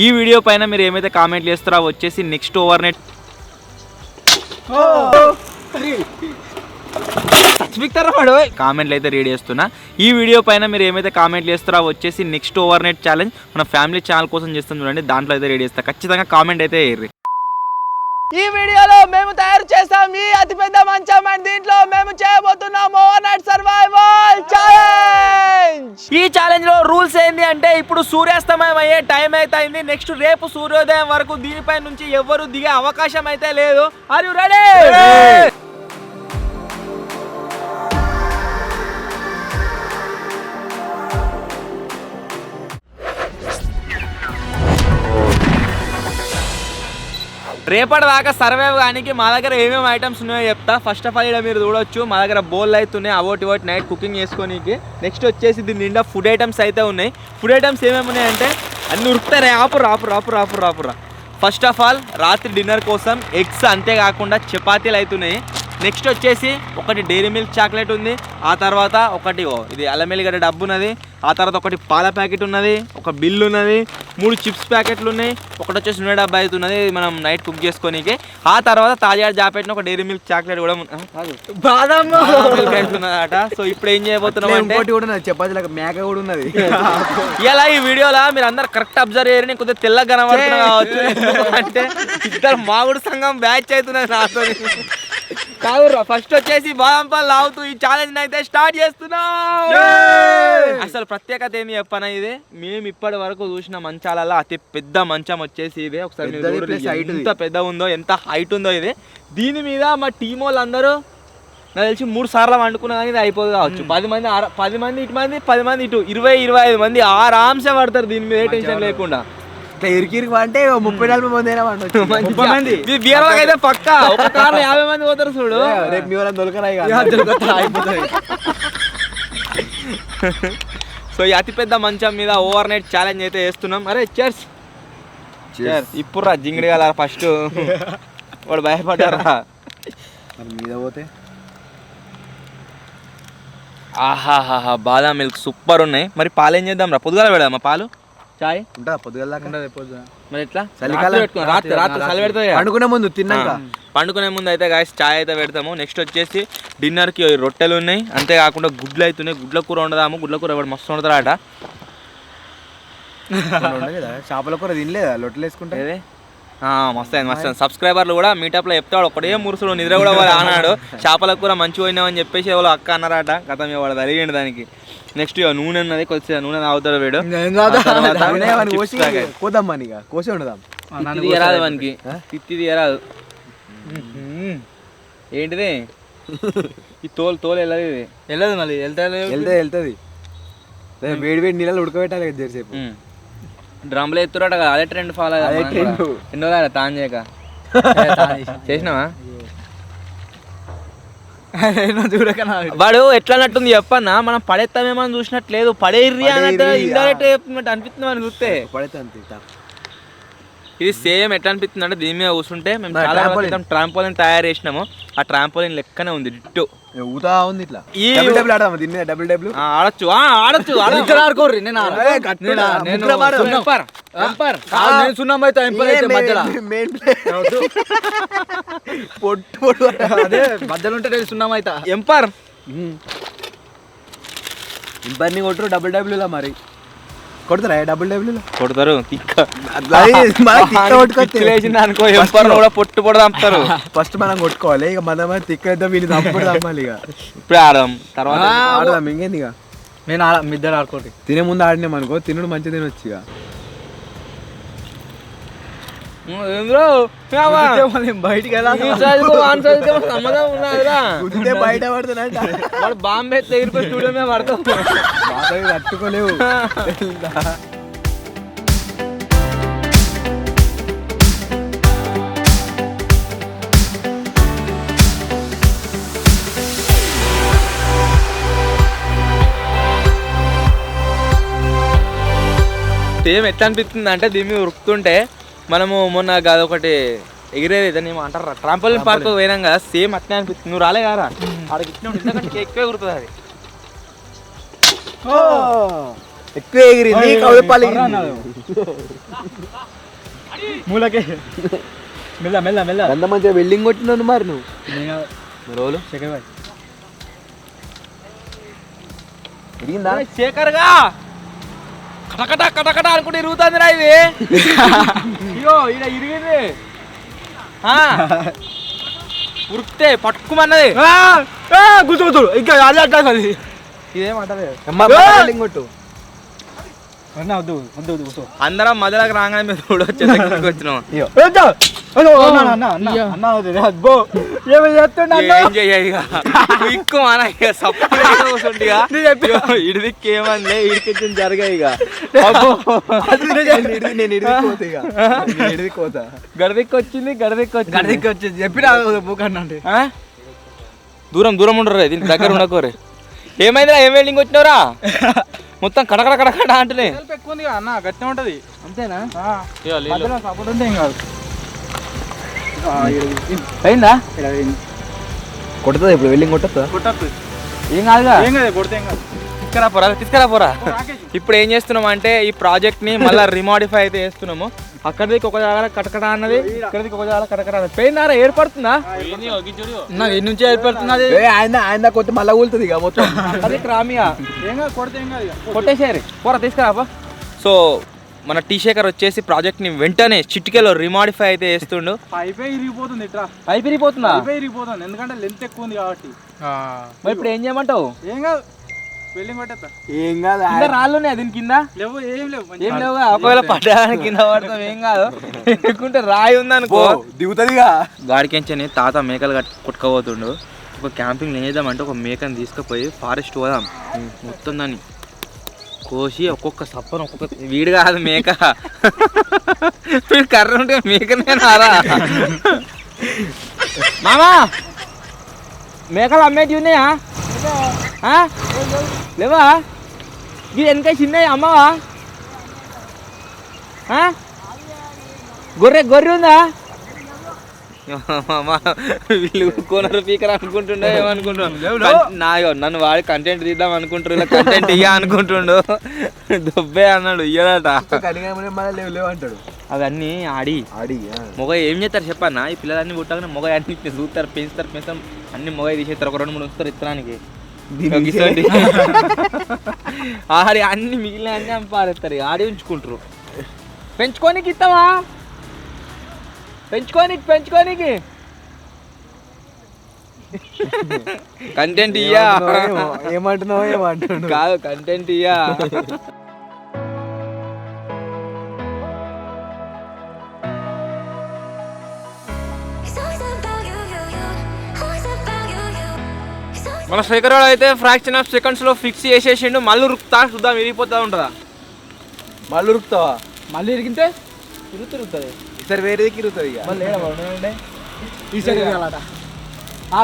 ఈ వీడియో పైన మీరు ఏమైతే కామెంట్లు చేస్తారో వచ్చేసి నెక్స్ట్ ఓవర్ నెట్ కామెంట్లు అయితే రీడ్ చేస్తున్నా. ఈ వీడియో పైన మీరు ఏమైతే కామెంట్లు చేస్తారో వచ్చేసి నెక్స్ట్ ఓవర్ నెట్ ఛాలెంజ్ మన ఫ్యామిలీ ఛానల్ కోసం చేస్తాం చూడండి, దాంట్లో అయితే రీడ్ చేస్తా. ఖచ్చితంగా కామెంట్ అయితే వేయర్రి. ఈ వీడియోలో మేము తయారు చేస్తాం ఈ అతిపెద్ద మంచం అండ్ దీంట్లో మేము చేయబోతున్నాం ఓవర్ నైట్ సర్వైవల్ ఛాలెంజ్. ఈ ఛాలెంజ్ లో రూల్స్ ఏంటి అంటే ఇప్పుడు సూర్యాస్తమయం అయ్యే టైం అయితే అయింది. నెక్స్ట్ రేపు సూర్యోదయం వరకు దీనిపై నుంచి ఎవరు దిగే అవకాశం అయితే లేదు. Are you ready? రేపటి దాకా సర్వైవ్ కానీ మా దగ్గర ఏమేమి ఐటమ్స్ ఉన్నాయో చెప్తా. ఫస్ట్ ఆఫ్ ఆల్ ఇక్కడ మీరు చూడొచ్చు మా దగ్గర బౌల్ అవుతున్నాయి, అవోటి నైట్ కుకింగ్ చేసుకోనికి. నెక్స్ట్ వచ్చేసి దీని నిండా ఫుడ్ ఐటమ్స్ అయితే ఉన్నాయి. ఫుడ్ ఐటమ్స్ ఏమేమి ఉన్నాయంటే అన్ని ఉరుకుతాయి. ఆపురా. ఫస్ట్ ఆఫ్ ఆల్ రాత్రి డిన్నర్ కోసం ఎగ్స్, అంతేకాకుండా చపాతీలు అవుతున్నాయి. నెక్స్ట్ వచ్చేసి ఒకటి డైరీ మిల్క్ చాక్లెట్ ఉంది, ఆ తర్వాత ఒకటి ఇది అల్లం ఎల్లిగడ్డ డబ్బు ఉన్నది, ఆ తర్వాత ఒకటి పాల ప్యాకెట్ ఉన్నది, ఒక బిల్ ఉన్నది, 3 చిప్స్ ప్యాకెట్లు ఉన్నాయి, ఒకటి వచ్చేసి నూనె డబ్బా అయితే ఉన్నది మనం నైట్ కుక్ చేసుకోనికి. ఆ తర్వాత తాజా జాపెట్టిన ఒక డైరీ మిల్క్ చాక్లెట్ కూడా బాదం ఉన్నదట. సో ఇప్పుడు ఏం చేయబోతున్నాం అంటే చపాతీలకు మేక కూడా ఉన్నది. ఇలా ఈ వీడియోలో మీరు అందరు కరెక్ట్ అబ్జర్వ్ చేయరు, నేను కొద్దిగా తెల్లగా కనబడుతున్నా కావచ్చు. అంటే ఇద్దరు మాగుడు సంఘం బ్యాచ్ అవుతున్నది నాతో. కాదురా ఫస్ట్ వచ్చేసి బాదం పాలు తాగుతూ ఈ ఛాలెంజ్ అయితే స్టార్ట్ చేస్తున్నాం. అసలు ప్రత్యేకత ఏంది చెప్పనా, ఇది మేము ఇప్పటి వరకు చూసిన మంచాలలో అతి పెద్ద మంచం వచ్చేసి ఇదే. ఒకసారి ఎంత పెద్ద ఉందో, ఎంత హైట్ ఉందో ఇది. దీని మీద మా టీం వాళ్ళు అందరూ నాకు తెలిసి 3 సార్లు వండుకున్నా కానీ ఇది అయిపోదు కావచ్చు. 10 మంది ఇటు మంది 10 మంది ఇటు 20-25 మంది ఆరాంసే పడతారు దీని మీద, ఏ టెన్షన్ లేకుండా. ఇరికి అంటే 30-40 మంది అయితే పక్కా ఒక కార్లో 50 మంది పోతారు చూడు. రేపు మీ వాళ్ళని దొరకరాయి. సో ఈ అతిపెద్ద మంచం మీద ఓవర్ నైట్ ఛాలెంజ్ అయితే చేస్తున్నాం. అరే చర్స్ ఇప్పుడు రా జింగిడి గల ఫస్ట్ వాడు భయపడ్డారా మీద పోతే. ఆహాహా బాదాం మిల్క్ సూపర్ ఉన్నాయి. మరి పాలు ఏం చేద్దాం రా? పొద్దుగాల పెడదామా పాలు? చాయ్ ఉంటుందా పొద్దుగల? మరి ఎట్లా రాత్రి పండుకునే ముందు తిన్నాక, పండుకునే ముందు అయితే గాయస్ చాయ్ అయితే పెడతాము. నెక్స్ట్ వచ్చేసి డిన్నర్కి రొట్టెలు ఉన్నాయి, అంతేకాకుండా గుడ్లు అవుతున్నాయి. గుడ్ల కూర వండదాము. గుడ్ల కూర ఎవరు మస్తు వండుతారట. చేపల కూర తినలేదా? లొట్టలు వేసుకుంటే మస్తు అయింది. సబ్స్క్రైబర్లు కూడా మీటప్లో చెప్తాడు ఒకటే మురుసుడు నిద్ర కూడా వాళ్ళు అన్నాడు. చేపల కూర మంచిగా పోయినామని చెప్పేసి ఎవరు అక్క అన్నారట. గతం వాడు తరిగిండు దానికి. నెక్స్ట్ నూనె ఉన్నది, కొద్దిగా నూనె తాగుతాడు వీడు. కోసి ఉండదాం. తీయరాదు మనకి, తిత్తి తీయరాదు. ఏంటిది ఈ తోలు వెళ్ళదు మళ్ళీ వెళ్తుంది. వేడి నీళ్ళలో ఉడకబెట్టాలి జరిసేపు. డ్రమ్లో ఎత్తురాట కదా, అదే ట్రెండ్ ఫాలో ఎన్నో తాను చేయక చేసినావా? వాడు ఎట్లా అన్నట్టుంది చెప్పన్నా, మనం పడేస్తామేమో అని చూసినట్లేదు, పడేర్రి అన్నట్టు ఇండైరెక్ట్ చెప్పినట్టు అనిపిస్తుంది మనం చూస్తే. ఇది సేమ్ ఎట్లా అనిపిస్తుంది అంటే దీని మీద కూర్చుంటే మేము చాలా ట్రాంపోలిన్ తయారు చేసినాము. ఆ ట్రాంపోలిన్ లెక్కనే ఉంది డిట్టో ఉంది. ఇట్లా ఆడచ్చు ఆడుకోర్రి. అదే మధ్యలో ఉంటే సున్నాం అవుతా. ఎంపర్ ఇంపర్ని కొట్టరు డబ్ల్యూ మరి కొడతారా? డబ్ల్యూ కొడతారు. అనుకో ఎంపర్ కూడా పొట్టు పొడ చంపుతారు. ఫస్ట్ మనం కొట్టుకోవాలి, ఇక మన తిక్కైతే వీళ్ళు చంపుడు చంపాలి. ఇక ఇప్పుడే ఆడదాం, తర్వాత ఆడదాం. ఇంకేంది ఇక నేను మిద్దరు ఆడుకోండి. తినే ముందు ఆడినాం అనుకో, తినడు మంచిగా తినొచ్చు. ఇక బయటికి బయట పడుతున్నా బాంబే ఎగిరిపోయి స్టూడియో మీద పడతాం. తట్టుకోలేవు. సేమ్ ఎట్లా అనిపిస్తుంది అంటే దీని మీద ఉరుకుతుంటే మనము మొన్న అదొకటి ఎగిరేది దాన్ని అంటారా ట్రాంపోలిన్ పార్క్ పోయినాం కదా, సేమ్ అట్నే అనిపిస్తుంది. నువ్వు రాలే కదా ఆడికి ఇచ్చినప్పుడు ఇంతకంటే ఎక్కువ ఎగురుతుంది అది. ఎక్కువ ఎగిరింది. మూలకే మెల్ల మెల్ల మెల్ల అంత మంచిగా వెల్డింగ్ కొట్టినాను మరి నువ్వు రోజు శేఖర్ భాయ్ ఇరిగిందా శేఖర్గా కటకట కటకట అనుకుంటే ఇరుగుతుంది రా ఇది అయ్యో ఈడ ఇరిగింది ఉరికితే పట్టుకోమన్నది కూర్చో కూర్చో ఇంకా అది అట్లా ఇదేమంటది వెల్డింగ్ కొట్టు అన్న వద్దు వద్దు వద్దు కూర్చో అందరం మధ్యలోకి రాగానే మేము చూడొచ్చు వచ్చినాం ఏం చెయ్యి ఇక్కు మన ఇక సపరేట్ కూర్చుంటిగా ఇడిదికి ఏమన్నా ఇడికి జరిగాయి ఇక నేను ఇడిదిపోతా గడదిక్కి వచ్చింది గడికి వచ్చి చెప్పిన బుక్ అంటే దూరం దూరం ఉండరు దీనికి దగ్గర ఉండకోరే ఏమైందిరా ఏం వెల్డింగ్ వచ్చినావురా మొత్తం కడకడ కడకడ అంటలే ఎక్కువ ఉంది అన్న గట్టిగా ఉంటది అంతేనా సపోర్ట్ ఉంటే ఏం కాదు అయిందా కొడుతుంది ఇప్పుడు వెల్డింగ్ కొట్టద్దా కొట్టద్దు ఏం కాదుగా ఏం కాదు కొడితే ఏం కాదు తీసుకురా పోరా ఇప్పుడు ఏం చేస్తున్నాం అంటే ఈ ప్రాజెక్ట్ ని మళ్ళీ రిమాడిఫై అయితే చేస్తున్నాము అక్కడికి ఒక జాగా కటకట అన్నది ఇక్కడికి ఒక జాగా కటకట అన్నది పోయినారా ఏర్పడుతుందా ఎన్ని నుంచి ఏర్పడుతున్నది ఆయన కొట్టి మళ్ళా కూలుతుంది ఇక మొత్తం అది క్రామియా ఏం కాదు కొడితే ఏం కాదు కొట్టేసేయారు పోరా తీసుకురాపా సో మన టీ శేఖర్ వచ్చేసి ప్రాజెక్ట్ ని వెంటనే చిటికెలో రిమాడిఫై అయితే చేస్తుండు పైపే ఇరిగిపోతుంది ఇట్లా పైప్ ఇరిగిపోతుందా పైపే ఇరిగిపోతుంది ఎందుకంటే లెంత్ ఎక్కువ ఉంది కాబట్టి మరి ఇప్పుడు ఏం చేయమంటావు ఏం కాదు వెల్డింగ్ కొట్టేస్తా ఏం కాదు కింద రాళ్ళు ఉన్నాయి దీని కింద లేవు ఏం లేవు ఏం లేవుగా ఒకవేళ పడ్డానికి కింద పడతాం ఏం కాదు ఎందుకుంటే రాయి ఉందనుకో దిగుతుందిగా గాడికెంచని తాత మేకలు కొట్టుకోబోతుండు ఒక క్యాంపింగ్ ఏం చేద్దామంటే ఒక మేకని తీసుకుపోయి ఫారెస్ట్ పోదాం మొత్తం దాన్ని కోసి ఒక్కొక్క సప్పను ఒక్కొక్క వీడు కాదు మేక వీడు కర్ర ఉంటే మేకనే నారా మామా మేకలు అమ్మేటి ఉన్నాయా లేవా ఇది వెనక చిన్నవి అమ్మవా గొర్రె ఉందా వీళ్ళు కోనరు పీకర్ అనుకుంటుండే ఏమనుకుంటున్నాడు నన్ను వాడి కంటెంట్ తీద్దాం అనుకుంటారు ఇలా కంటెంట్ ఇయ్యా అనుకుంటుండు దొబ్బే అన్నాడు ఇయ్యడట లేవు అంటాడు అవన్నీ ఆడి ఆడి మొగ ఏం చేస్తారు చెప్పన్నా ఈ పిల్లలన్నీ పుట్టగానే మొగ అన్ని చూస్తారు పెంచుతారు అన్ని మొగ తీసేస్తారు ఒక 2-3 వస్తారు ఇత్తనానికి ఆడి అన్ని మిగిలిన అన్ని పారేస్తారు ఆడి ఉంచుకుంటారు పెంచుకోనికి ఇస్తావా పెంచుకోనికి కంటెంట్ ఇయ్యా ఏమంటున్నావు ఏమంటున్నావు కాదు కంటెంట్ ఇయ్యా మన శేఖర్ అయితే ఫ్రాక్షన్ ఆఫ్ సెకండ్స్ లో ఫిక్స్ చేసేసిండు మళ్ళీ ఉరుకుతా చూద్దాం విరిగిపోతా ఉంటుందా మళ్ళీ ఉరుకుతావా మళ్ళీ ఇరిగితే తిరుగుతుంది ఈసారి వేరే ఇరుగుతుంది ఇక మళ్ళీ ఈసారి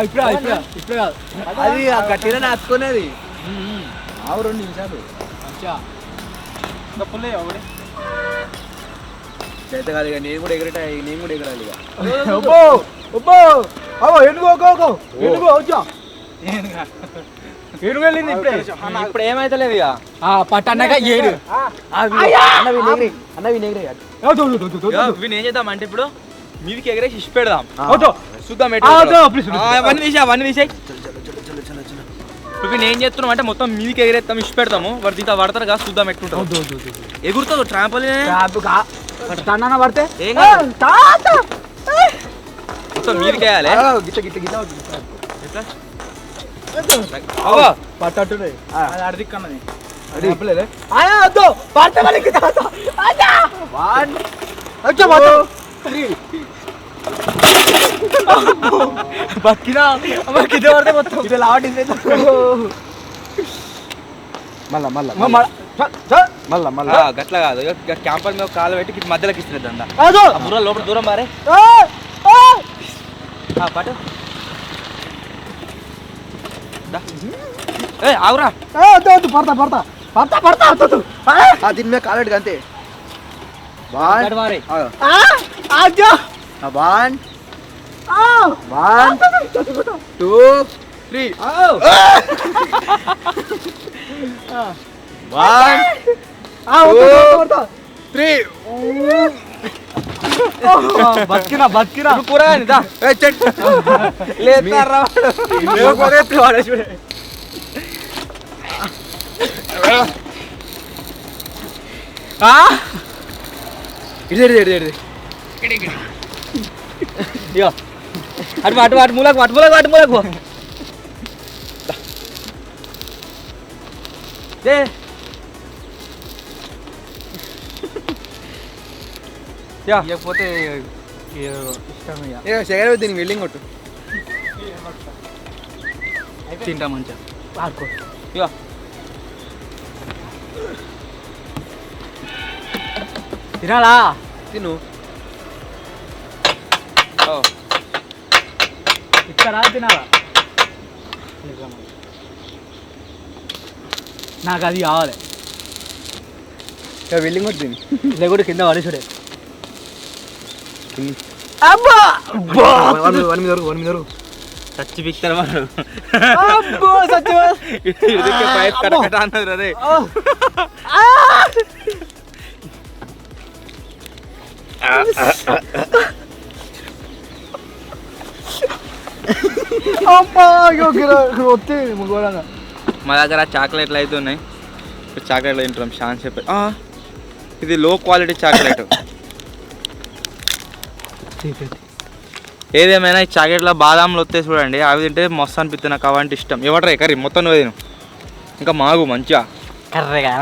ఇప్పుడు కాదు అది గట్టిగా నాచుకునేది 2 నిమిషాలు ఇంకా పుల్లయ్య ఒకటి చేత కాదు ఇక నేను కూడా ఎగరాలి ఇక వచ్చా ఏడు వెళ్ళింది ఇప్పుడు ఏమైతలేదు ఇక పట్టన్నాక 7 అన్నవి నెగిరే వీని ఏం చేద్దాం అంటే ఇప్పుడు మీదికి ఎగరేసి ఇష్ట పెడదాం చూద్దాం అవన్నీ తీసాయి ఇప్పుడు ఏం చేస్తున్నాం అంటే మొత్తం మీదికి ఎగరేస్తాం ఇష్ట పెడతాము వాడు దీంతో పడతారు కదా చూద్దాం ఎట్టుంటాం ఎగురుతుంది ట్రాంపోలిన్ పడితే ఏం మొత్తం మీదికి వేయాలి పట్టట్టున్నాయి అది అడిదిక్కన్నది గట్లా కాదు క్యాంపర్ మీద కాలు పెట్టి ఇటు మధ్యలోకి ఇస్తుంది అంట బుర్ర లోపల దూరం మారే పాటు ఆవురా దీని మీద కాలేడు అంతే One, 2, 3. 1, 2, 3. బతికినా ఇప్పుడు కూరగాయలు దా. లేస్తారా వాడు? ఇగో అటు మూలకు పో. ఏ యా లేకపోతే ఇష్టం ఇక సెకండ్ దీనికి వెల్లింగ్ కొట్టు. తింటా మంచిగా ఆడుకో. ఇగో తినాలా తిను. ఇక్కడ తినాలా నాకు అది కావాలి. వెల్లింగ్ కొట్టు తిని. లేకుంటే కింద పడేసుడే. వన్ మీద చచ్చి పిక్తారు వాడు. అబ్బో ఇదికే పైప్ కటకట అన్నది అదే. మా దగ్గర చాక్లెట్లు అయితే ఉన్నాయి. చాక్లెట్లు తింటాం ఛాన్స్ చెప్పి. ఇది లో క్వాలిటీ చాక్లెట్. ఏదేమైనా ఈ చాక్లెట్లో బాదాంలు వస్తాయి చూడండి, అవి తింటే మస్తు అనిపిస్తుంది నాకు. అవంటే ఇష్టం. ఎవడరా కర్రీ మొత్తం నువ్వు తిను. ఇంకా మాగు మంచిగా కర్రగా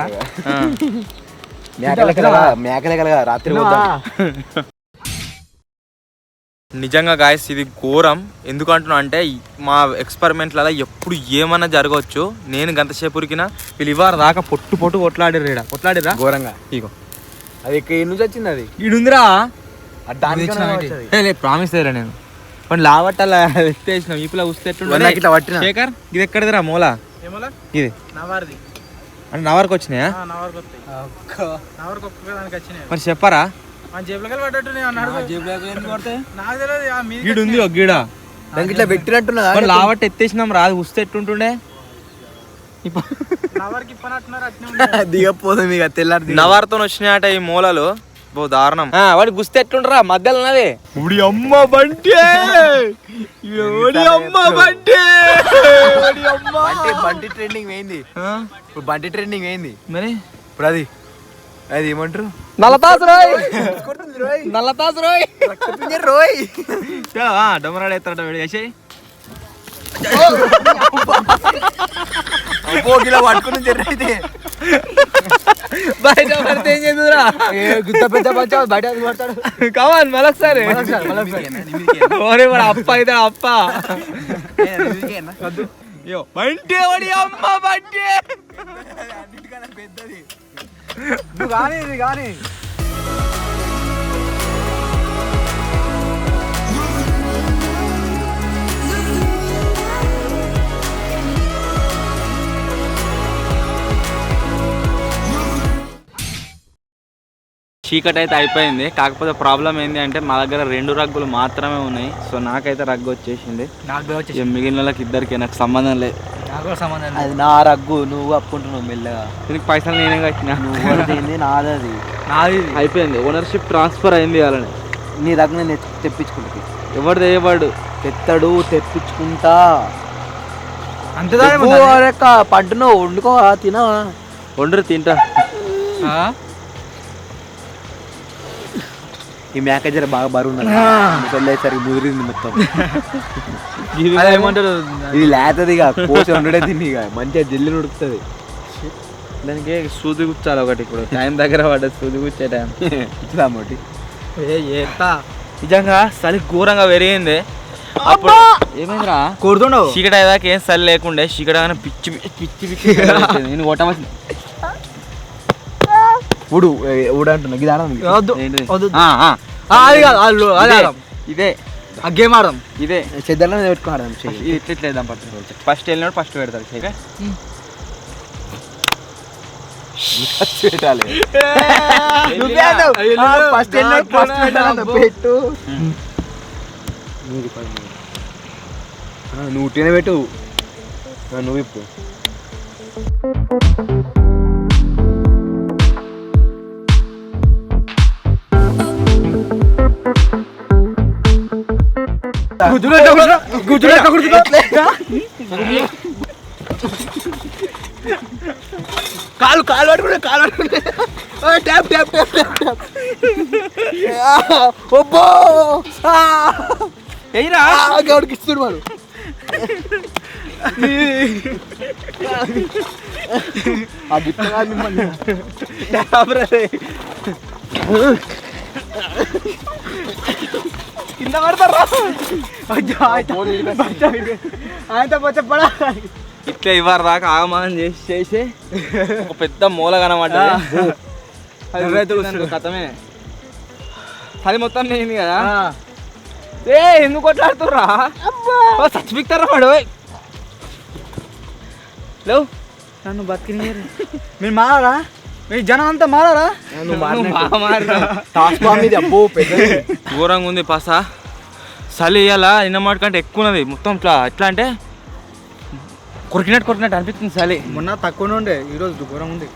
మేకలే కలగా రాత్రి పోతాం. నిజంగా గాయస్ ఇది ఘోరం. ఎందుకంటున్నా అంటే మా ఎక్స్పెరిమెంట్లలో ఎప్పుడు ఏమన్నా జరగవచ్చు. నేను గంతసేపు ఉరికినా వీళ్ళు ఇవ్వరు దాకా పొట్టు కొట్లాడిరా ఘోరంగా. ఇగో అది ఇక్కడ నుంచి వచ్చింది. అది ఈడుందిరా. దానికి ప్రామిస్ చేయరా నేను पण లావట్టలా ఎత్తేసినాం ఈపులా ఉస్తే ఇట్లా పట్టిన శేఖర్ ఇది ఎక్కడిదిరా మూల ఇది నవార్ది అంటే నవరకు వచ్చినాయా నవార్కి వచ్చినాయి మరి చెప్పరా గీడు ఉంది ఒక గీడ దానికి ఇట్లా పెట్టినట్టున్నా మరి లావట్ట ఎత్తేసినాం రాదు ఉస్తే ఎట్టుంటుండే దిగపోదు మీకు తెల్లారి నవార్తో వచ్చినాయట ఈ మూలలు బో దారుణం వాడి గుస్తే ఎట్లుంటరా మధ్యలో ఉన్నది ఉడి అమ్మ బంటే బంటి ట్రెండింగ్ వేయింది ఇప్పుడు బంటి ట్రెండింగ్ వేయింది మరి ఇప్పుడు అది అది ఏమంటారు నల్లతాసు రోయ్ రోయ్ డొమరాడు ఎత్తారట వేడి చేసి ఇలా పట్టుకుని జరిగితే బయట పడితే ఏం చేద్దురా గుత్త పెద్ద పంచ బయట పడతాడు కావాలి మళ్ళొకసారి ఓరే వాడు అప్ప అయితే అప్ప బంటే వాడి అమ్మ బంటే పెద్దది కానీ ఇది కానీ చీకటి అయితే అయిపోయింది. కాకపోతే ప్రాబ్లం ఏంటి అంటే మా దగ్గర 2 రగ్గులు మాత్రమే ఉన్నాయి. సో నాకైతే రగ్గు వచ్చేసింది. మిగిలిన వాళ్ళకి ఇద్దరికి నాకు సంబంధం లేదు. అది నా రగ్గు నువ్వు అప్పుకుంటున్నావు మెల్లగా దీనికి పైసలు నేనే కట్టినా నువ్వు నాది అయిపోయింది. ఓనర్షిప్ ట్రాన్స్ఫర్ అయింది వాళ్ళని. నీ రగ్గు నేను తెప్పించుకుంటా ఎవడు ఏవాడు తెప్పించుకుంటా అంతే పంటను వండుకో తినవా వండరు తింటా. ఈ మేక జర బాగా బరువు సరికి ముదిరింది మొత్తం. ఏమంటారు ఇది లేతది ఇక కోసి వండుడే తిని ఇక మంచిగా జల్లి ఉడుకుతుంది. దానికి సూది గుచ్చాలి ఒకటి. ఇప్పుడు టైం దగ్గర పడ్డది సూది గుచ్చే టైం ఇట్లామోటి నిజంగా చలి ఘోరంగా పెరిగింది. అప్పుడు ఏమైందిరా కొడుతుండవు చీకటి అయ్యాక ఏం చలి లేకుండే. చీకటి పిచ్చి పిచ్చి పిచ్చి నేను కొట్టవలసింది. ఊడు అంటున్నా ఇది ఆడదాం ఇదే ఆ గేమ్ ఆడదాం. ఇదే చెద్దల మీద పెట్టుకోవడం ఇది ఇట్లేద్దాం పట్టు. ఫస్ట్ వెళ్ళినప్పుడు ఫస్ట్ పెడతారు పెట్టాలి పెట్టు నువ్వు ఉట్టిన పెట్టు నువ్వు ఇప్పుడు ఎట్లా కాలు పట్టుకుంటే tap tap tap tap tap ఒబ్బో ఎయిరా గౌడికి ఇస్తుడు వాడు ఆ గిట్టగా మిమ్మల్ని కింద పడతారా ఆయనతో చెప్పడా ఇట్లా ఇవ్వరు దాకా ఆగమానం చేసి ఒక పెద్ద మూల కనమాట కథమే అది మొత్తం నేంది కదా ఏ ఎందుకు కొట్లాడుతుర్రా చచ్చిపిస్తారా వాడు లేవు నన్ను బతికిన మీరు మారారా మీ జనం అంతా మారారా అబ్బో పెద్ద ఘోరంగా ఉంది పసా చలి ఇయ్యాలా నిన్న మాట కంటే ఎక్కువ ఉన్నది మొత్తం ఇట్లా ఎట్లా అంటే కొరికినట్టు అనిపిస్తుంది చలి మొన్న తక్కువనే ఉండే ఈరోజు ఘోరం ఉంది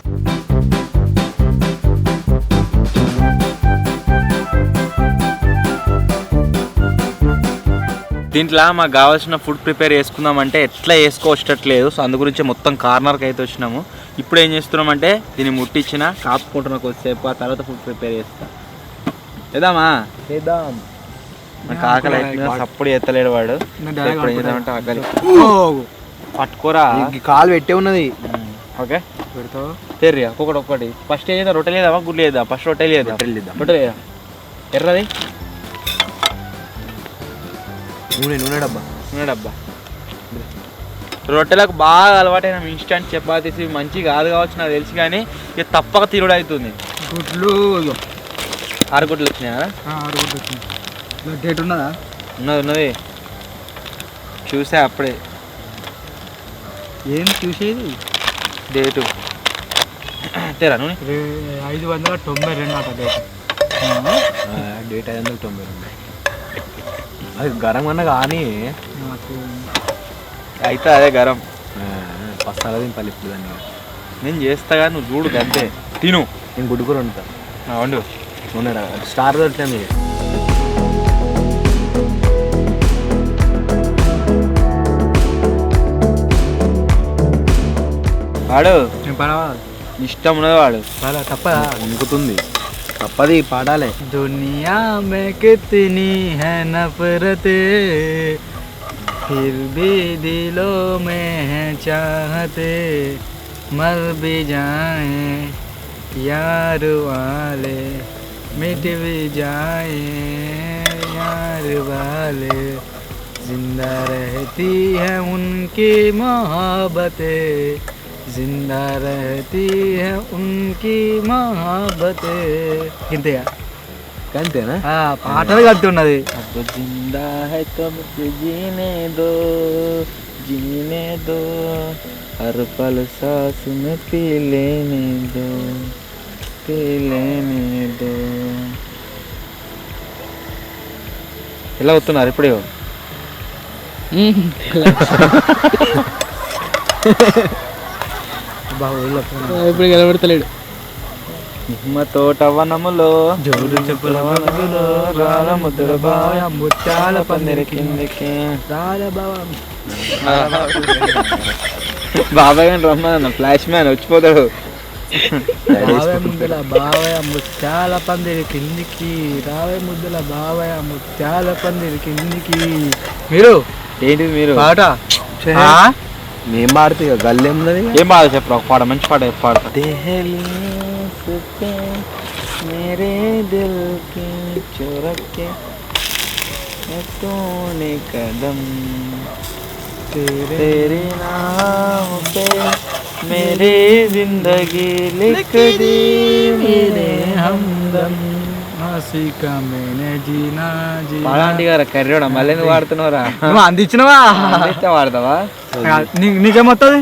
దీంట్లో మాకు కావాల్సిన ఫుడ్ ప్రిపేర్ చేసుకుందామంటే ఎట్లా చేసుకోవచ్చట్లేదు. సో అందు గురించి మొత్తం కార్నర్కి అయితే వచ్చినాము. ఇప్పుడు ఏం చేస్తున్నామంటే దీన్ని ముట్టించిన కాపుకుంటున్నా కొద్దిసేపు, ఆ తర్వాత ఫుడ్ ప్రిపేర్ చేస్తా. చేద్దామా? చేద్దాం. నాకు ఆకలి అవుతుంది, సప్పుడు ఎత్తలేడు వాడు. ఇప్పుడు ఏం చేద్దామంటే ఆకలి పట్టుకోరా, కాలు పెట్టే ఉన్నది. ఓకే పెడతావు తెర్రియా ఒక్కొక్కటి. ఫస్ట్ ఏం చేద్దాం, రొట్టెలు వేద్దామా గుడ్లు వేద్దాం? ఫస్ట్ రొట్టెలు వేద్దాం. రొట్టెలు వేద్దాం. ఎర్రది నూనె డబ్బా. రొట్టెలకు బాగా అలవాటైన ఇన్స్టంట్ చపాతీస్ మంచి కాదు కావచ్చు నాకు తెలుసు, కానీ ఇక తప్పక తిరుడు అవుతుంది. గుడ్లు 6 గుడ్లు వచ్చినాయా? 6 గుడ్లు వచ్చినాయి. డేట్ ఉన్నదా? ఉన్నది చూసా అప్పుడే. ఏం చూసేది? డేటు తేరా నూనె 592 అట డేట్. డేట్ 592. అది గరం అన్న కానీ అయితే అదే గరం పస్తాగా తింపాలి ఇప్పుడు దాన్ని. నేను చేస్తా కానీ నువ్వు చూడు అంతే. తిను, నేను గుడ్డు కూర వండుతా. వండు. ఉన్నాడా స్టార్ దొరికినా మీరు. వాడు ఇష్టం ఉన్నది వాడు తప్పదా? ఇంకుతుంది, తప్పది పాడాలి. दुनिया में कितनी है नफरते फिर भी दिलों में है चाहते मर भी जाए यार वाले मिट भी जाए यार वाले जिंदा रहती है उनकी मोहब्बतें जिंदा रहती है उनकी मोहब्बतें. ఇంతేగా? అంతేనా? పాటలు కడుతున్నది. जिंदा है कब से जीने दो हर पल सांस में पी लेने दो. ఎలా వస్తున్నారు ఇప్పుడే? ఇప్పుడు కనబడతలేడు. తోట వనములో జోరు చెప్పుల వనములో రాల ముద్దుల బావ ముత్యాల పందిరి కిందకి రాల బావ. బాబాయ్ గారిని రమ్మన్న, ఫ్లాష్ మ్యాన్ వచ్చిపోతాడు. రావే ముద్దుల బావయ ముత్యాల పందిరి కిందికి రావే ముద్దుల బావయ ముత్యాల పందిరి కిందికి. మీరు ఏంటిది మీరు పాట మేము పాడితే గల్లేమున్నది. ఏం బాధ చెప్పరా? ఒక పాట, మంచి పాట పాడతా. मेरे दिल की चुरक के तूने कदम तेरे नाम पे मेरी जिंदगी लिख दी मेरे हमदम ఆసికా మేనే జీనా జీ. పాడండి గారా కర్రీడా, మళ్ళీ ఎందుకు వాడుతున్నావురా? అందించినవా? వాడతావా? నీకేమొస్తుంది?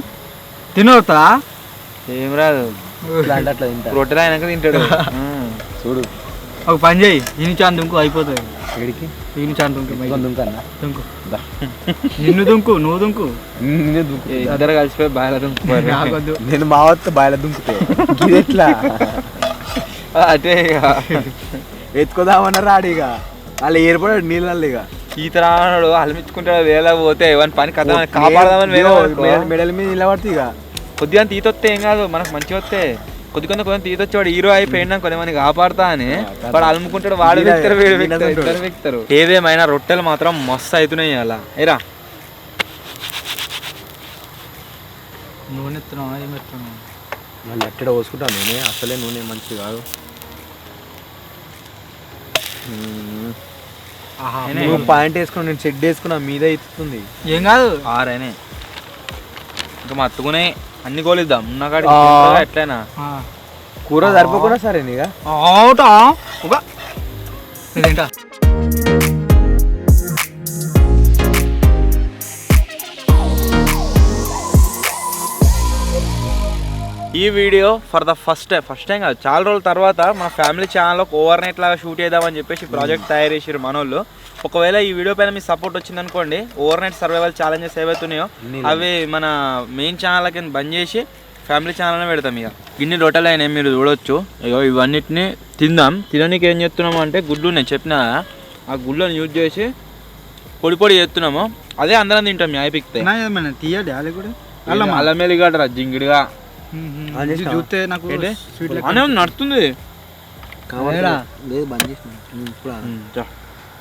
తినవుతా? ఏం రాదు, అట్లా తింటా. రొట్టెలు అయినాక తింటాడు. చూడు ఒక పని చేయి, ఈ నుంచి దుంకు అయిపోతుంది. ఎక్కడికి? ఈ నుంచి దుంకు దుంకన్నా దుంకు. నిన్ను దుంకు, నువ్వు దుంకు. ఇద్దరు కలిసిపోయి బాగా దుంకుతారు. నాకొద్దు. నేను మా వద్ద బాయిల దుంకుతే ఇది ఎట్లా అదే ఎత్తుకోదామన్నారు ఆడిగా వాళ్ళు ఏర్పడాడు నీళ్ళల్లో. ఇక ఈత రాడు అలమించుకుంటాడు వేలా పోతే ఎవరి పని కథ కాపాడదామని మెడల్ మీద నిలబడితే ఇక కొద్దిగా తీత వస్తే ఏం కాదు మనకు మంచిగా వస్తే కొంచెం తీత వచ్చేవాడు హీరో అయిపోయినా కొంతమంది కాపాడుతా అని వాడు అలుముకుంటాడు వాడు వ్యక్తారు వీడు ఇద్దరు వ్యక్తారు. ఏదేమైనా రొట్టెలు మాత్రం మస్తు అవుతున్నాయి అలా ఏరా నూనె ఎత్తున్నావా ఏమి ఎత్తున్నావు? మళ్ళీ ఎక్కడ పోసుకుంటాను నేనే అసలే నూనె మంచిది కాదు. నువ్వు పాయింట్ వేసుకున్నా నేను షెడ్ వేసుకున్నా మీద ఇస్తుంది ఏం కాదు ఆరేనే ఇంకా మత్తుకునే అన్ని కోలిద్దాం ఉన్న కాడ ఎట్లయినా కూర సరిపోకుండా సరే నీగా అవుటా ఒక ఇదేంటా ఈ video for the first time కాదు చాలా రోజుల తర్వాత మన ఫ్యామిలీ ఛానల్లో ఓవర్ నైట్ లాగా షూట్ చేద్దామని చెప్పేసి ప్రాజెక్ట్ తయారు చేసారు మనోళ్ళు. ఒకవేళ ఈ వీడియో పైన మీ సపోర్ట్ వచ్చిందనుకోండి ఓవర్ నైట్ సర్వైవల్ ఛాలెంజెస్ ఏవైతున్నాయో అవి మన మెయిన్ ఛానల్ కింద బంద్ చేసి ఫ్యామిలీ ఛానల్నే పెడతాం. ఇక గిన్ని రొట్టెలు అయినాయి మీరు చూడొచ్చు. ఇక ఇవన్నిటిని తిందాం. తినడానికి ఏం చేస్తున్నాము అంటే గుడ్లు నేను చెప్పిన ఆ గుడ్లను యూజ్ చేసి పొడి పొడి చేస్తున్నాము. అదే అందరం తింటాం యాపిక్తే తీయండి అది కూడా అల్లం వెల్లిగడ్డ జింగిడిగా చూస్తే నాకు అనే నడుతుంది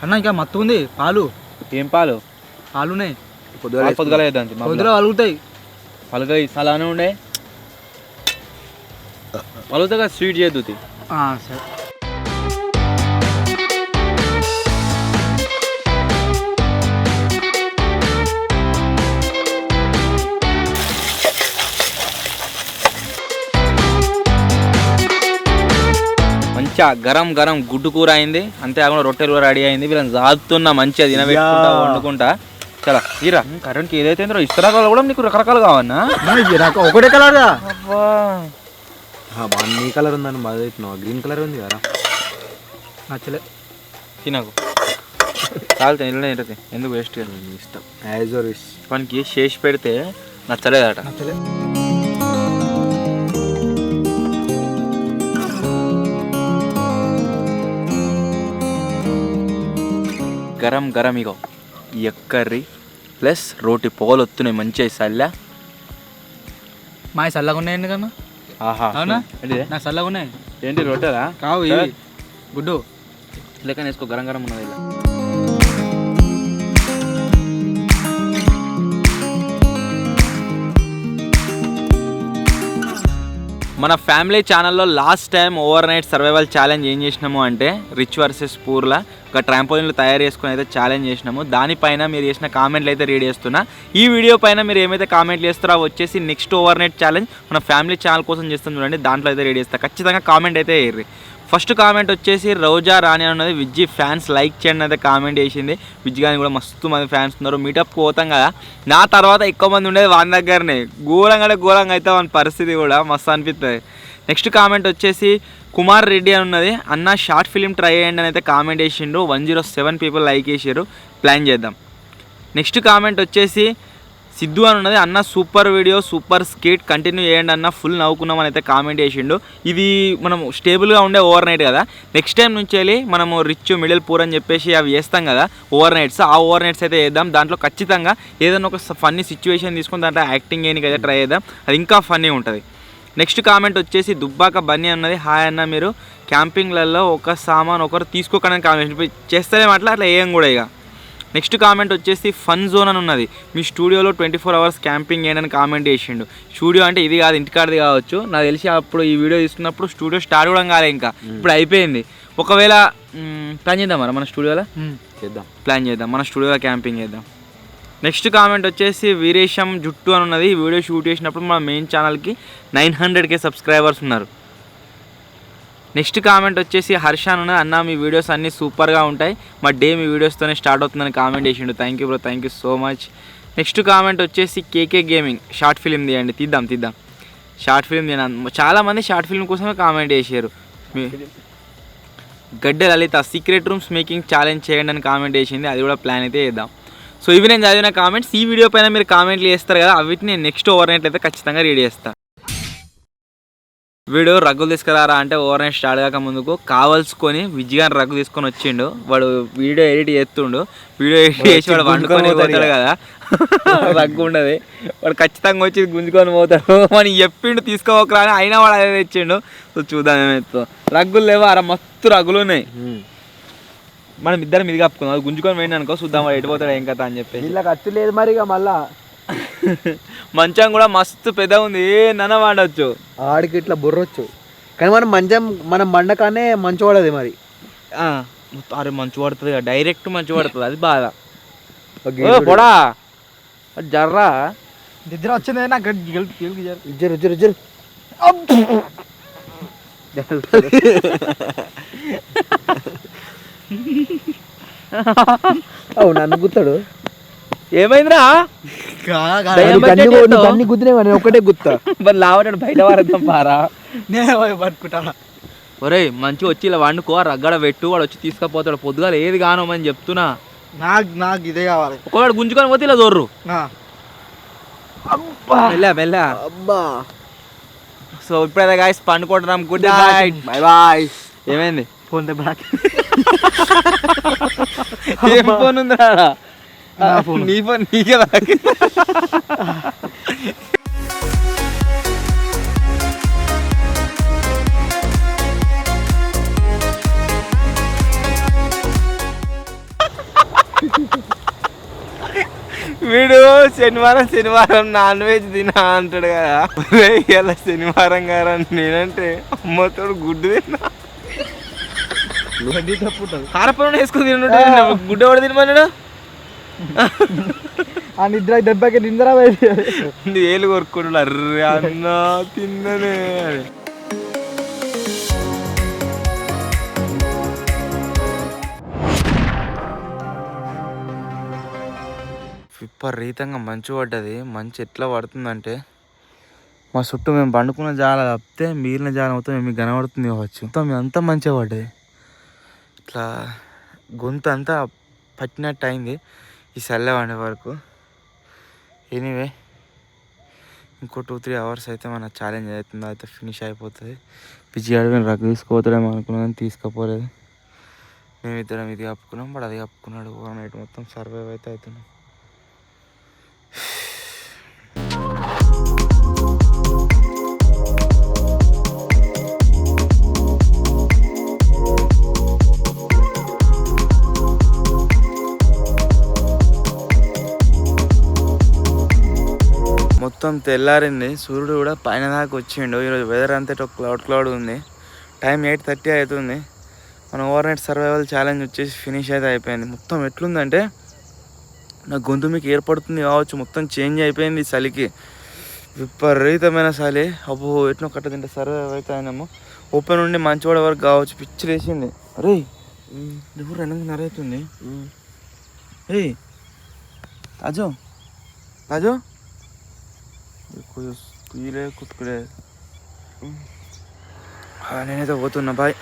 అన్న ఇంకా మత్తు ఉంది. పాలు ఏం పాలు పాలున్నాయి పొద్దుగా వేద్దాం పొద్దున పలుగుతాయి పలుగా అలానే ఉండే పలుగుతా స్వీట్ చేయద్దు. సరే మంచిగా గరం గరం గుడ్డు కూర అయింది. అంతేకాకుండా రొట్టెలు కూడా రెడీ అయింది. వీళ్ళని జాతున్నా మంచిగా తినబెట్టుకుంటా వండుకుంటా. చాలా ఈరా కరెంట్కి ఏదైతే ఇస్తరా కూడా నీకు రకరకాలు కావన్నా ఒకటే కలర్ నీ కలర్ ఉందని బాగా గ్రీన్ కలర్ ఉంది కదా నచ్చలే తినకు కాలుతా ఇళ్ళనే ఏంటది ఎందుకు వేస్ట్ ఇష్టం యాజ్ యువర్ విష్. పనికి చేసి పెడితే నచ్చలేదట. నచ్చలే గరం గరం ఇగో ఎక్కర్రి ప్లస్ రోటి పొగలు వస్తున్నాయి మంచిగా సల్లా మా చల్లగా ఉన్నాయండి కన్నా. ఆహా అవునా ఏంటి నాకు చల్లగా ఉన్నాయి. ఏంటి రొట్టెలా కావు ఇవి గుడ్డు లెక్క వేసుకో గరం గరం ఉన్నది ఇలా. మన ఫ్యామిలీ ఛానల్లో last time over night survival challenge ఏం చేసినాము అంటే రిచ్ వర్సెస్ పూర్లా ఒక ట్రాంపోలిన్లు తయారు చేసుకుని అయితే ఛాలెంజ్ చేసినాము. దానిపైన మీరు చేసిన కామెంట్లు అయితే రీడ్ చేస్తున్నా. ఈ వీడియో పైన మీరు ఏమైతే కామెంట్లు చేస్తారో వచ్చేసి నెక్స్ట్ ఓవర్ నైట్ ఛాలెంజ్ మన ఫ్యామిలీ ఛానల్ కోసం చేస్తాం చూడండి. దాంట్లో అయితే రీడ్ చేస్తా. ఖచ్చితంగా కామెంట్ అయితే వేయర్రి. ఫస్ట్ కామెంట్ వచ్చేసి రోజా రాణి అన్నది విజ్జి ఫ్యాన్స్ లైక్ చేయండి అయితే కామెంట్ చేసింది. విజ్జి కానీ కూడా మస్తు మంది ఫ్యాన్స్ ఉన్నారు. మీటప్కి పోతాం కదా నా తర్వాత ఎక్కువ మంది ఉండేది వాని దగ్గరనే. ఘోరంగా అయితే వాని పరిస్థితి కూడా మస్తు అనిపిస్తుంది. నెక్స్ట్ కామెంట్ వచ్చేసి కుమార్ రెడ్డి అని ఉన్నది. అన్న షార్ట్ ఫిలిం ట్రై చేయండి అని అయితే కామెంట్ చేసిండ్రు. 107 పీపుల్ లైక్ చేసారు. ప్లాన్ చేద్దాం. నెక్స్ట్ కామెంట్ వచ్చేసి సిద్ధు అని ఉన్నది. అన్న super video super skit continue చేయండి అన్న ఫుల్ నవ్వుకున్నామని అయితే కామెంట్ చేసిండు. ఇది మనం స్టేబుల్గా ఉండే ఓవర్ నైట్ కదా. నెక్స్ట్ టైం నుంచి వెళ్ళి మనము రిచ్ మిడిల్ పూర్ అని చెప్పేసి అవి చేస్తాం కదా ఓవర్ నైట్స్. ఆ ఓవర్ నైట్స్ అయితే చేద్దాం. దాంట్లో ఖచ్చితంగా ఏదైనా ఒక ఫన్నీ సిచ్యువేషన్ తీసుకుని దాంట్లో యాక్టింగ్ చేయడానికి అయితే ట్రై చేద్దాం. అది ఇంకా ఫన్నీ ఉంటుంది. నెక్స్ట్ కామెంట్ వచ్చేసి దుబ్బాక బన్నీ ఉన్నది. హాయ్ అన్న మీరు క్యాంపింగ్లలో ఒక సామాన్ ఒకరు తీసుకోకడానికి కామెంట్ చేస్తేనే అట్లా ఏం కూడా. ఇక నెక్స్ట్ కామెంట్ వచ్చేసి ఫన్ జోన్ అని ఉన్నది. మీ స్టూడియోలో 24 hours క్యాంపింగ్ చేయడానికి కామెంట్ చేసిండు. స్టూడియో అంటే ఇది కాదు ఇంటికాడది కావచ్చు. నాకు తెలిసి అప్పుడు ఈ వీడియో తీసుకున్నప్పుడు స్టూడియో స్టార్ట్ కూడా కాలే ఇంకా. ఇప్పుడు అయిపోయింది. ఒకవేళ ప్లాన్ చేద్దాం మన స్టూడియోలో ప్లాన్ చేద్దాం. మన స్టూడియోలో క్యాంపింగ్ చేద్దాం. నెక్స్ట్ కామెంట్ వచ్చేసి వీరేశం జుట్టు అని ఉన్నది. ఈ వీడియో షూట్ చేసినప్పుడు మన మెయిన్ ఛానల్కి 900K సబ్స్క్రైబర్స్ ఉన్నారు. నెక్స్ట్ కామెంట్ వచ్చేసి హర్ష అని ఉన్నది. అన్న మీ వీడియోస్ అన్నీ సూపర్గా ఉంటాయి. మా డే మీ వీడియోస్తోనే స్టార్ట్ అవుతుందని కామెంట్ చేసిండు. Thank you bro, thank you so much. Next comment వచ్చేసి కేకే గేమింగ్ షార్ట్ ఫిలిం తీయండి. తీద్దాం షార్ట్ ఫిలిం తీయండి. చాలామంది షార్ట్ ఫిలిం కోసమే కామెంట్ చేశారు. గడ్డ లలిత సీక్రెట్ రూమ్స్ మేకింగ్ ఛాలెంజ్ చేయండి అని కామెంట్ చేసింది. అది కూడా ప్లాన్ అయితే చేద్దాం. సో ఇవి నేను చదివిన కామెంట్స్. ఈ వీడియో పైన మీరు కామెంట్లు చేస్తారు కదా అవిటిని నేను నెక్స్ట్ ఓవర్ నైట్ అయితే ఖచ్చితంగా రీడ్ చేస్తాను. వీడు రగ్గులు తీసుకురారా అంటే ఓవర్ నైట్ స్టార్ట్ కాక ముందుకు కావాల్సుకొని విజ్జిగాని రగ్గు తీసుకొని వచ్చిండు. వాడు వీడియో ఎడిట్ చేస్తుండు. వీడియో ఎడిట్ చేసి వాడు వండుకొని పోతాడు కదా, రగ్గు ఉండదు. వాడు ఖచ్చితంగా వచ్చి గుంజుకొని పోతాడు. మనం చెప్పిండు తీసుకోకరా అని, అయినా వాడు అదే తెచ్చిండు. సో చూద్దాం ఏమైతే. రగ్గులు లేవు, మస్తు రగ్గులు ఉన్నాయి. మనం ఇద్దరం ఇది కప్పుకుందాం, అది గుంజుకొని పోయింది అనుకో, చూద్దాం వాడు ఎడిపోతాడు ఏం కదా అని చెప్పి. ఇలా ఖర్చు లేదు మరి ఇక మళ్ళా. మంచం కూడా మస్తు పెద్ద ఉంది, ఏ నన్న వాడచ్చు. ఆడికి ఇట్లా బుర్రొచ్చు, కానీ మనం మండకానే మంచు పడదు మరి. అరే మంచు పడుతుంది కదా, డైరెక్ట్ మంచు పడుతుంది, అది బాధ. పొడా జర్రా నిద్ర వచ్చింది నాకు. ఇజ్జరు ఇజ్జరు ఇజ్జరు అవును నన్ను గుత్తాడు. ఏమైందిరా అన్ని గుద్దినే ఒకటే గుత్తా. మరి లావటాడు బయట వారద్దాం పారా. నేను పట్టుకుంటా. ఒరే మంచిగా వచ్చి ఇలా వండుకో, రగ్గడ పెట్టు, వాడు వచ్చి తీసుకుపోతాడు. పొద్దుగాల ఏది కానమని చెప్తున్నా. నాకు ఇదే కావాలి. ఒకవాడు గుంజుకొని పోతే ఇలా దొర్రు. మెల్ల. అబ్బా. సో ఇప్పుడైతే గాయస్ పండుకుంటున్నాం. Good night, bye bye. ఏమైంది? Phone block. ఏం ఫోన్ ఉందిరా? నీ ఫోన్ నీకే బ్లాక్. వీడు శనివారం నాన్ వెజ్ తినా అంటాడు కదా. ఇలా శనివారం గారు నేనంటే అమ్మతోడు గుడ్డు తిన్నా. కారపొడి వేసుకుని తిన్నట్టు గుడ్డ కూడా తినమన్నాడు. ఆ నిద్ర దెబ్బకి నిద్ర ఏలు కొరుకుంటు. అర్రే అన్న తిన్ననే. విపరీతంగా మంచు పడ్డది. మంచు ఎట్లా పడుతుందంటే మా చుట్టూ మేము పండుకున్న జాల తప్పితే మిగిలిన జాల మొత్తం మీకు కనబడుతుంది కావచ్చు. మొత్తం అంతా మంచిగా పడ్డది. ఇట్లా గొంతు అంతా పట్టినట్టు అయింది ఈ చల్ల వండే వరకు. ఎనీవే ఇంకో 2-3 అవర్స్ అయితే మన ఛాలెంజ్ అవుతుంది, అయితే ఫినిష్ అయిపోతుంది. పిచ్చిగాడు మేము రగ్గు తీసుకోపోతాడేమో అనుకున్నాం, తీసుకోపోలేదు. మేమిద్దరం ఇది కప్పుకున్నాం, బట్ అది కప్పుకున్నాడు. ఓవర్ నైట్ మొత్తం సర్వైవ్ అయితే అవుతున్నాం. మొత్తం తెల్లారింది, సూర్యుడు కూడా పైన దాకా వచ్చిండు. ఈరోజు వెదర్ అంతా క్లౌడ్ ఉంది. టైం 8:30 అవుతుంది. మన ఓవర్ నైట్ సర్వైవల్ ఛాలెంజ్ వచ్చేసి ఫినిష్ అయితే అయిపోయింది. మొత్తం ఎట్లుందంటే నా గొంతు మీకు ఏర్పడుతుంది కావచ్చు, మొత్తం చేంజ్ అయిపోయింది చలికి. విపరీతమైన చలి. అబ్బో ఎట్నో కట్ట తింటే సర్వైవ్ అయితే అయినాము. ఓపెన్ నుండి మంచి పడే వరకు కావచ్చు, పిచ్చి లేచింది. అరే ఇప్పుడు 2:30 అవుతుంది. ఏ తాజో కుయ్యలే కుతుకులే. నేనైతే పోతున్నా, బాయ్.